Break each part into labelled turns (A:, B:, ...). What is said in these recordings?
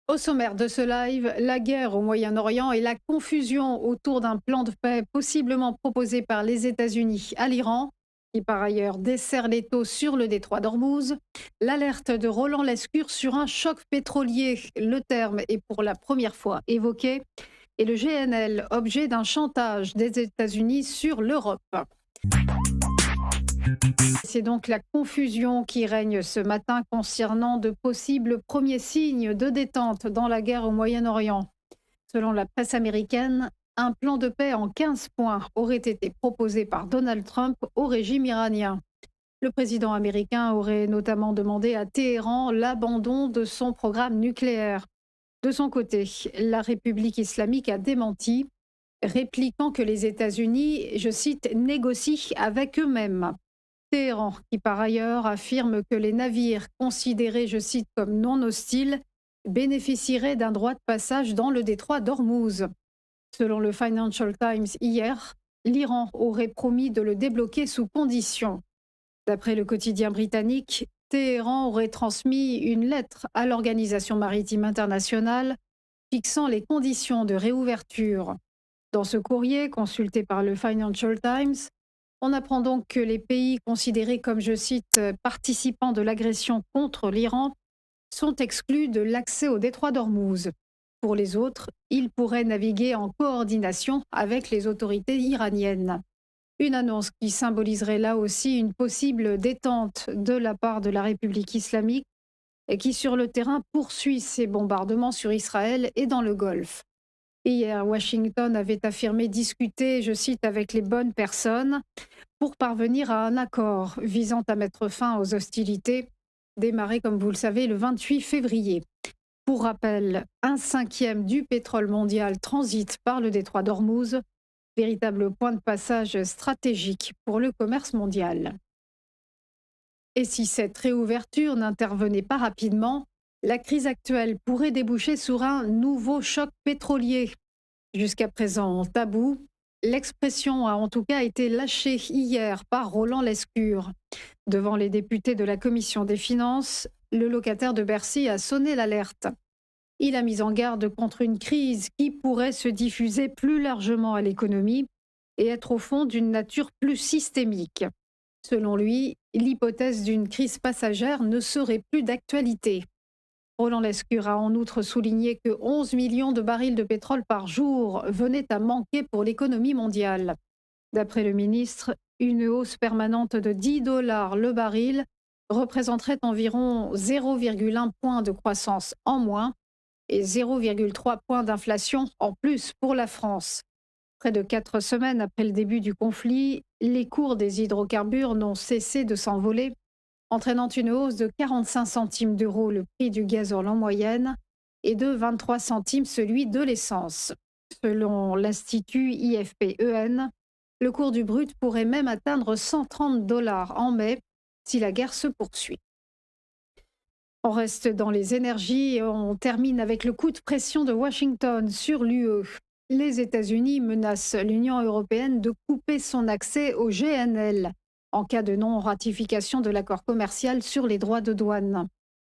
A: Au sommaire de ce live, la guerre au Moyen-Orient et la confusion autour d'un plan de paix possiblement proposé par les États-Unis à l'Iran, qui par ailleurs dessert les taux sur le détroit d'Ormuz, l'alerte de Roland Lescure sur un choc pétrolier, le terme est pour la première fois évoqué, et le GNL, objet d'un chantage des États-Unis sur l'Europe. C'est donc la confusion qui règne ce matin concernant de possibles premiers signes de détente dans la guerre au Moyen-Orient. Selon la presse américaine, un plan de paix en 15 points aurait été proposé par Donald Trump au régime iranien. Le président américain aurait notamment demandé à Téhéran l'abandon de son programme nucléaire. De son côté, la République islamique a démenti, répliquant que les États-Unis, je cite, négocient avec eux-mêmes. Téhéran, qui par ailleurs affirme que les navires considérés, je cite, comme non hostiles, bénéficieraient d'un droit de passage dans le détroit d'Ormuz. Selon le Financial Times hier, l'Iran aurait promis de le débloquer sous condition. D'après le quotidien britannique, Téhéran aurait transmis une lettre à l'Organisation maritime internationale fixant les conditions de réouverture. Dans ce courrier, consulté par le Financial Times, on apprend donc que les pays considérés comme, je cite, participants de l'agression contre l'Iran sont exclus de l'accès au détroit d'Ormuz. Pour les autres, ils pourraient naviguer en coordination avec les autorités iraniennes. Une annonce qui symboliserait là aussi une possible détente de la part de la République islamique et qui, sur le terrain, poursuit ses bombardements sur Israël et dans le Golfe. Hier, Washington avait affirmé discuter, je cite, avec les bonnes personnes pour parvenir à un accord visant à mettre fin aux hostilités démarrées, comme vous le savez, le 28 février. Pour rappel, un cinquième du pétrole mondial transite par le détroit d'Ormuz, véritable point de passage stratégique pour le commerce mondial. Et si cette réouverture n'intervenait pas rapidement, la crise actuelle pourrait déboucher sur un nouveau choc pétrolier. Jusqu'à présent tabou, l'expression a en tout cas été lâchée hier par Roland Lescure. Devant les députés de la commission des finances, le locataire de Bercy a sonné l'alerte. Il a mis en garde contre une crise qui pourrait se diffuser plus largement à l'économie et être au fond d'une nature plus systémique. Selon lui, l'hypothèse d'une crise passagère ne serait plus d'actualité. Roland Lescure a en outre souligné que 11 millions de barils de pétrole par jour venaient à manquer pour l'économie mondiale. D'après le ministre, une hausse permanente de 10 dollars le baril représenterait environ 0,1 point de croissance en moins et 0,3 points d'inflation en plus pour la France. Près de 4 semaines après le début du conflit, les cours des hydrocarbures n'ont cessé de s'envoler, entraînant une hausse de 45 centimes d'euros le prix du gazole en moyenne et de 23 centimes celui de l'essence. Selon l'Institut IFP-EN, le cours du brut pourrait même atteindre 130 dollars en mai si la guerre se poursuit. On reste dans les énergies et on termine avec le coup de pression de Washington sur l'UE. Les États-Unis menacent l'Union européenne de couper son accès au GNL en cas de non-ratification de l'accord commercial sur les droits de douane.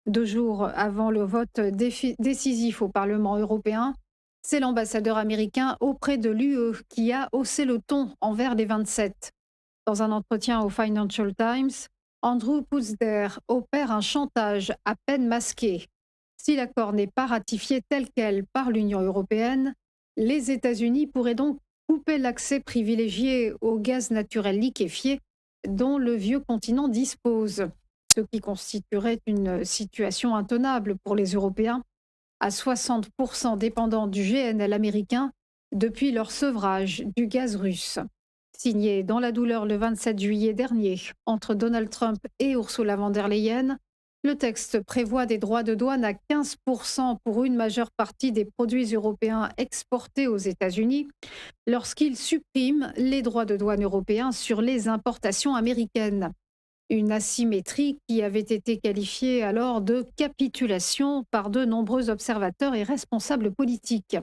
A: 2 jours avant le vote décisif au Parlement européen, c'est l'ambassadeur américain auprès de l'UE qui a haussé le ton envers les 27. Dans un entretien au Financial Times, Andrew Puzder opère un chantage à peine masqué. Si l'accord n'est pas ratifié tel quel par l'Union européenne, les États-Unis pourraient donc couper l'accès privilégié au gaz naturel liquéfié dont le vieux continent dispose, ce qui constituerait une situation intenable pour les Européens, à 60% dépendants du GNL américain depuis leur sevrage du gaz russe. Signé dans la douleur le 27 juillet dernier entre Donald Trump et Ursula von der Leyen, le texte prévoit des droits de douane à 15% pour une majeure partie des produits européens exportés aux États-Unis, lorsqu'il supprime les droits de douane européens sur les importations américaines. Une asymétrie qui avait été qualifiée alors de capitulation par de nombreux observateurs et responsables politiques.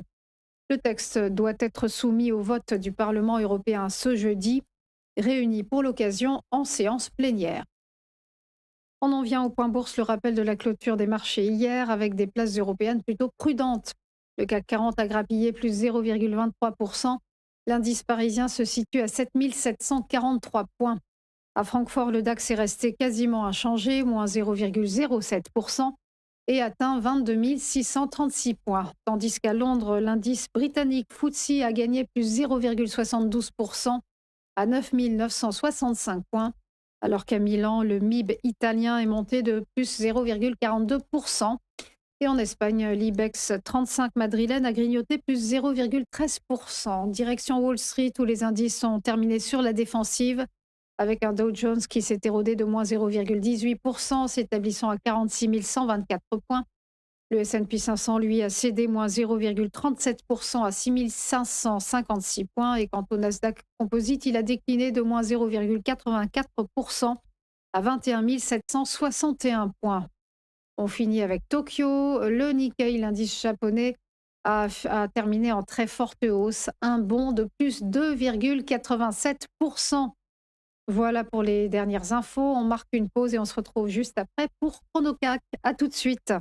A: Le texte doit être soumis au vote du Parlement européen ce jeudi, réuni pour l'occasion en séance plénière. On en vient au point bourse, le rappel de la clôture des marchés hier avec des places européennes plutôt prudentes. Le CAC 40 a grappillé plus 0,23%. L'indice parisien se situe à 7 743 points. À Francfort, le DAX est resté quasiment inchangé, moins 0,07% et atteint 22 636 points. Tandis qu'à Londres, l'indice britannique FTSE a gagné plus 0,72% à 9 965 points, alors qu'à Milan, le MIB italien est monté de plus 0,42%. Et en Espagne, l'IBEX 35 madrilène a grignoté plus 0,13%. Direction Wall Street, où les indices sont terminés sur la défensive, avec un Dow Jones qui s'est érodé de moins 0,18%, s'établissant à 46 124 points. Le S&P 500, lui, a cédé moins 0,37% à 6 556 points. Et quant au Nasdaq Composite, il a décliné de moins 0,84% à 21 761 points. On finit avec Tokyo. Le Nikkei, l'indice japonais, a terminé en très forte hausse, un bond de plus 2,87%. Voilà pour les dernières infos. On marque une pause et on se retrouve juste après pour ChronoCac. À tout de suite.